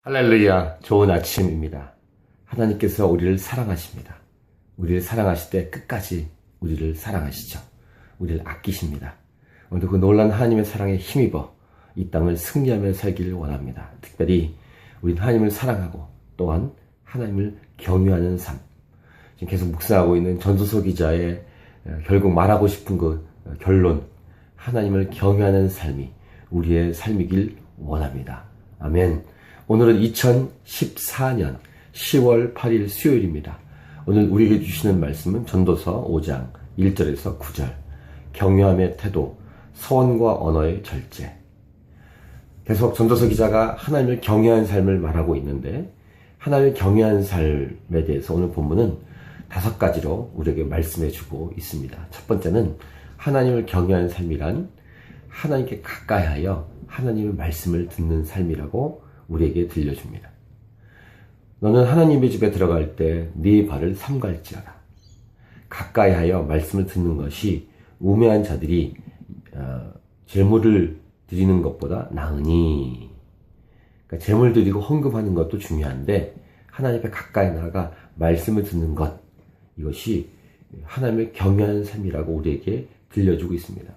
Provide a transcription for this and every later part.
할렐루야, 좋은 아침입니다. 하나님께서 우리를 사랑하십니다. 우리를 사랑하실 때 끝까지 우리를 사랑하시죠. 우리를 아끼십니다. 오늘도 그 놀라운 하나님의 사랑에 힘입어 이 땅을 승리하며 살기를 원합니다. 특별히 우리는 하나님을 사랑하고 또한 하나님을 경유하는 삶. 지금 계속 묵상하고 있는 전도서 기자의 결국 말하고 싶은 그 결론, 하나님을 경유하는 삶이 우리의 삶이길 원합니다. 아멘. 오늘은 2014년 10월 8일 수요일입니다. 오늘 우리에게 주시는 말씀은 전도서 5장 1절에서 9절, 경외함의 태도, 서원과 언어의 절제. 계속 전도서 기자가 하나님을 경외하는 삶을 말하고 있는데, 하나님을 경외하는 삶에 대해서 오늘 본문은 5가지로 우리에게 말씀해 주고 있습니다. 첫 번째는 하나님을 경외하는 삶이란 하나님께 가까이하여 하나님의 말씀을 듣는 삶이라고 우리에게 들려줍니다. 너는 하나님의 집에 들어갈 때 네 발을 삼갈지어라. 가까이하여 말씀을 듣는 것이 우매한 자들이 제물을 드리는 것보다 나으니. 그러니까 제물 드리고 헌금하는 것도 중요한데 하나님 앞에 가까이 나아가 말씀을 듣는 것, 이것이 하나님을 경외하는 삶이라고 우리에게 들려주고 있습니다.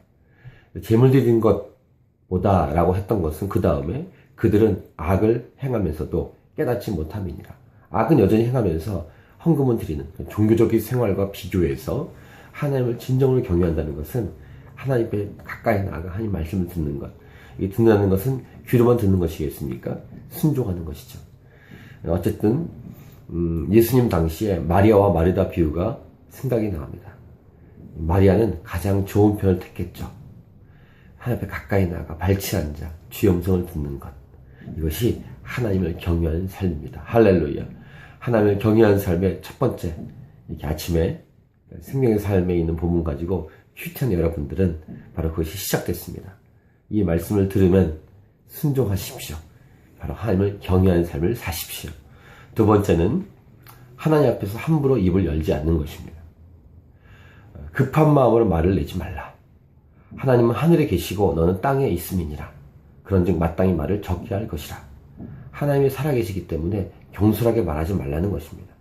제물 드리는 것보다 라고 했던 것은 그 다음에 그들은 악을 행하면서도 깨닫지 못함이니라. 악은 여전히 행하면서 헌금은 드리는 종교적인 생활과 비교해서 하나님을 진정으로 경외한다는 것은 하나님 앞에 가까이 나아가 하나님 말씀을 듣는 것. 이게 듣는다는 것은 귀로만 듣는 것이겠습니까? 순종하는 것이죠. 어쨌든 예수님 당시에 마리아와 마르다 비유가 생각이 나옵니다. 마리아는 가장 좋은 편을 택했죠. 하나님 앞에 가까이 나아가 발치 앉아 주의 음성을 듣는 것. 이것이 하나님을 경외하는 삶입니다. 할렐루야. 하나님을 경외하는 삶의 첫 번째, 이렇게 아침에 생명의 삶에 있는 본문 가지고 큐티한 여러분들은 바로 그것이 시작됐습니다. 이 말씀을 들으면 순종하십시오. 바로 하나님을 경외하는 삶을 사십시오. 두 번째는 하나님 앞에서 함부로 입을 열지 않는 것입니다. 급한 마음으로 말을 내지 말라. 하나님은 하늘에 계시고 너는 땅에 있음이니라. 그런즉 마땅히 말을 적게 할 것이라. 하나님이 살아계시기 때문에 경솔하게 말하지 말라는 것입니다.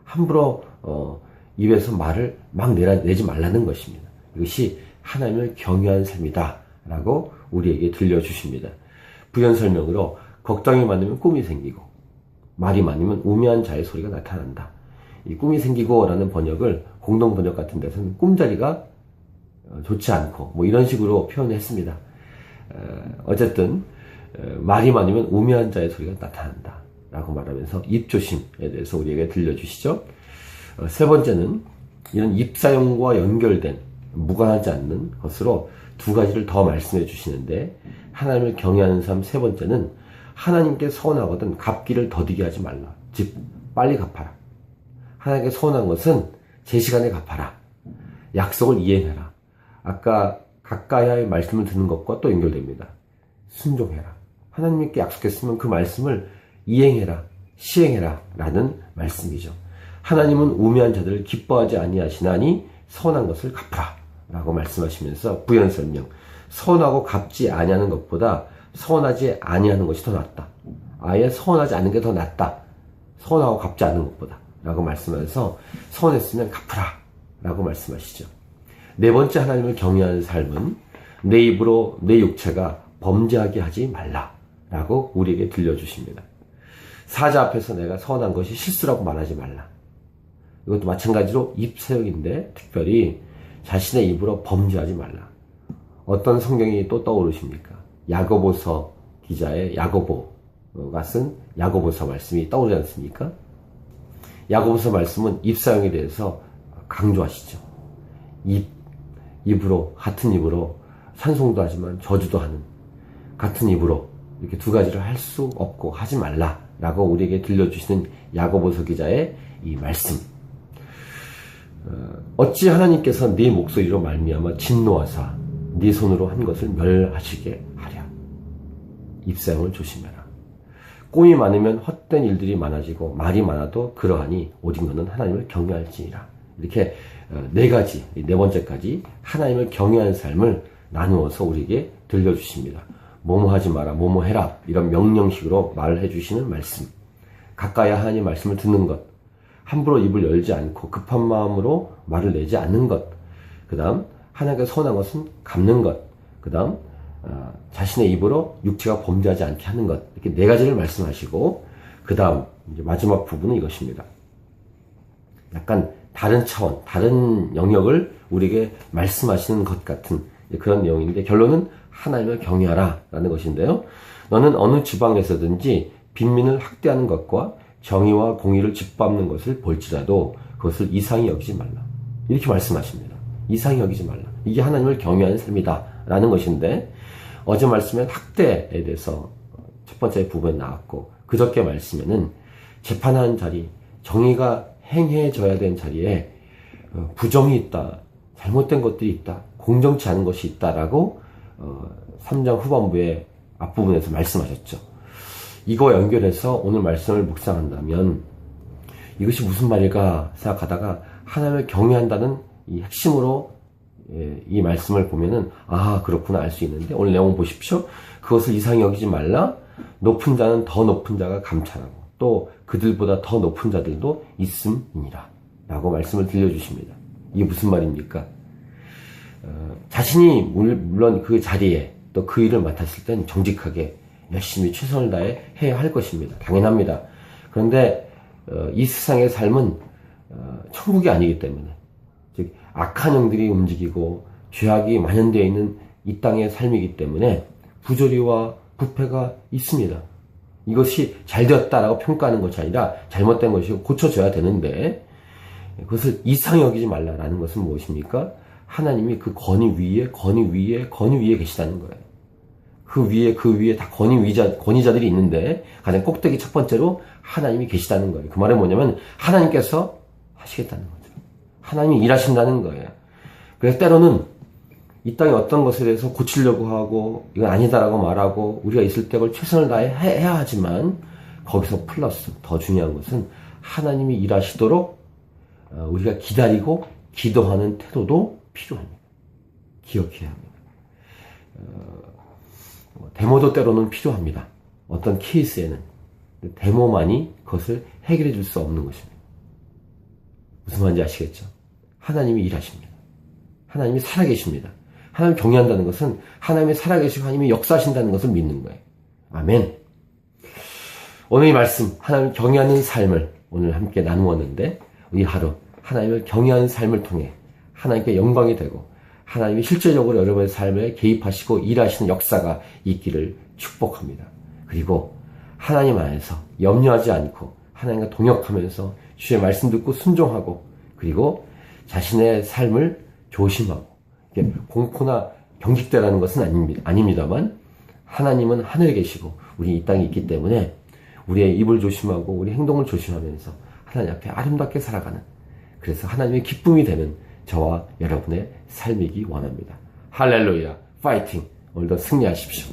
함부로 입에서 말을 막 내지 말라는 것입니다. 이것이 하나님을 경외하는 삶이다 라고 우리에게 들려주십니다. 부연 설명으로 걱정이 많으면 꿈이 생기고 말이 많으면 우매한 자의 소리가 나타난다. 이 꿈이 생기고 라는 번역을 공동 번역 같은 데서는 꿈자리가 좋지 않고 뭐 이런 식으로 표현했습니다. 어쨌든 말이 많으면 우매한 자의 소리가 나타난다 라고 말하면서 입조심에 대해서 우리에게 들려주시죠. 세 번째는 이런 입사용과 연결된 무관하지 않는 것으로 2가지를 더 말씀해 주시는데, 하나님을 경외하는 삶 세 번째는 하나님께 서운하거든 갚기를 더디게 하지 말라. 즉 빨리 갚아라. 하나님께 서운한 것은 제 시간에 갚아라. 약속을 이행해라. 아까 가까이의 말씀을 듣는 것과 또 연결됩니다. 순종해라. 하나님께 약속했으면 그 말씀을 이행해라, 시행해라 라는 말씀이죠. 하나님은 우매한 자들을 기뻐하지 아니하시나니 서운한 것을 갚아라 라고 말씀하시면서 부연 설명, 서운하고 갚지 아니하는 것보다 서운하지 아니하는 것이 더 낫다. 아예 서운하지 않은 게 더 낫다. 서운하고 갚지 않는 것보다 라고 말씀하셔서 서운했으면 갚아라 라고 말씀하시죠. 네 번째 하나님을 경외하는 삶은 내 입으로 내 육체가 범죄하게 하지 말라 라고 우리에게 들려주십니다. 사자 앞에서 내가 서운한 것이 실수라고 말하지 말라. 이것도 마찬가지로 입사용인데 특별히 자신의 입으로 범죄하지 말라. 어떤 성경이 또 떠오르십니까? 야고보서 기자의 야고보가 쓴 야고보서 말씀이 떠오르지 않습니까? 야고보서 말씀은 입사용에 대해서 강조하시죠. 입으로, 같은 입으로 찬송도 하지만 저주도 하는, 같은 입으로 이렇게 2가지를 할 수 없고 하지 말라라고 우리에게 들려주시는 야고보서 기자의 이 말씀. 어찌 하나님께서 네 목소리로 말미암아 진노하사 네 손으로 한 것을 멸하시게 하랴. 입사용을 조심해라. 꿈이 많으면 헛된 일들이 많아지고 말이 많아도 그러하니 오직 너는 하나님을 경외할지니라. 이렇게 4가지, 4번째까지 하나님을 경외하는 삶을 나누어서 우리에게 들려주십니다. 뭐뭐 하지 마라, 뭐뭐 해라, 이런 명령식으로 말을 해주시는 말씀. 가까이 하나님 말씀을 듣는 것. 함부로 입을 열지 않고 급한 마음으로 말을 내지 않는 것. 그 다음, 하나님께 선한 것은 갚는 것. 그 다음, 자신의 입으로 육체가 범죄하지 않게 하는 것. 이렇게 네 가지를 말씀하시고, 그 다음, 이제 마지막 부분은 이것입니다. 약간 다른 차원, 다른 영역을 우리에게 말씀하시는 것 같은 그런 내용인데, 결론은 하나님을 경외하라 라는 것인데요. 너는 어느 지방에서든지 빈민을 학대하는 것과 정의와 공의를 짓밟는 것을 볼지라도 그것을 이상히 여기지 말라. 이렇게 말씀하십니다. 이상히 여기지 말라. 이게 하나님을 경외하는 삶이다 라는 것인데, 어제 말씀에 학대에 대해서 첫 번째 부분에 나왔고, 그저께 말씀에는 재판하는 자리, 정의가 행해져야 되는 자리에 부정이 있다, 잘못된 것들이 있다, 공정치 않은 것이 있다라고 3장 후반부의 앞부분에서 말씀하셨죠. 이거 연결해서 오늘 말씀을 묵상한다면 이것이 무슨 말일까 생각하다가 하나님을 경외한다는 이 핵심으로 이 말씀을 보면은 그렇구나 알 수 있는데, 오늘 내용 보십시오. 그것을 이상히 여기지 말라. 높은 자는 더 높은 자가 감찰하고 또 그들보다 더 높은 자들도 있음이니라 라고 말씀을 들려주십니다. 이게 무슨 말입니까? 자신이 물론 그 자리에 또 그 일을 맡았을 땐 정직하게 열심히 최선을 다해 해야 할 것입니다. 당연합니다. 그런데 이 세상의 삶은 천국이 아니기 때문에, 즉 악한 영들이 움직이고 죄악이 만연되어 있는 이 땅의 삶이기 때문에 부조리와 부패가 있습니다. 이것이 잘 되었다라고 평가하는 것이 아니라 잘못된 것이 고쳐져야 되는데, 그것을 이상히 여기지 말라라는 것은 무엇입니까? 하나님이 그 권위 위에 계시다는 거예요. 그 위에 다 권위자들이 있는데, 가장 꼭대기 첫 번째로 하나님이 계시다는 거예요. 그 말은 뭐냐면 하나님께서 하시겠다는 거죠. 하나님이 일하신다는 거예요. 그래서 때로는 이 땅에 어떤 것에 대해서 고치려고 하고 이건 아니다라고 말하고 우리가 있을 때 그걸 최선을 다해 해야 하지만, 거기서 플러스 더 중요한 것은 하나님이 일하시도록 우리가 기다리고 기도하는 태도도 필요합니다. 기억해야 합니다. 데모도 때로는 필요합니다. 어떤 케이스에는. 데모만이 그것을 해결해 줄 수 없는 것입니다. 무슨 말인지 아시겠죠? 하나님이 일하십니다. 하나님이 살아계십니다. 하나님을 경외한다는 것은 하나님이 살아계시고 하나님이 역사하신다는 것을 믿는 거예요. 아멘. 오늘 이 말씀, 하나님을 경외하는 삶을 오늘 함께 나누었는데, 이 하루 하나님을 경외하는 삶을 통해 하나님께 영광이 되고 하나님이 실제적으로 여러분의 삶에 개입하시고 일하시는 역사가 있기를 축복합니다. 그리고 하나님 안에서 염려하지 않고 하나님과 동역하면서 주의 말씀 듣고 순종하고, 그리고 자신의 삶을 조심하고, 공포나 경직되라는 것은 아닙니다만, 하나님은 하늘에 계시고 우리 이 땅에 있기 때문에 우리의 입을 조심하고 우리 행동을 조심하면서 하나님 앞에 아름답게 살아가는, 그래서 하나님의 기쁨이 되는 저와 여러분의 삶이기 원합니다. 할렐루야, 파이팅! 오늘도 승리하십시오.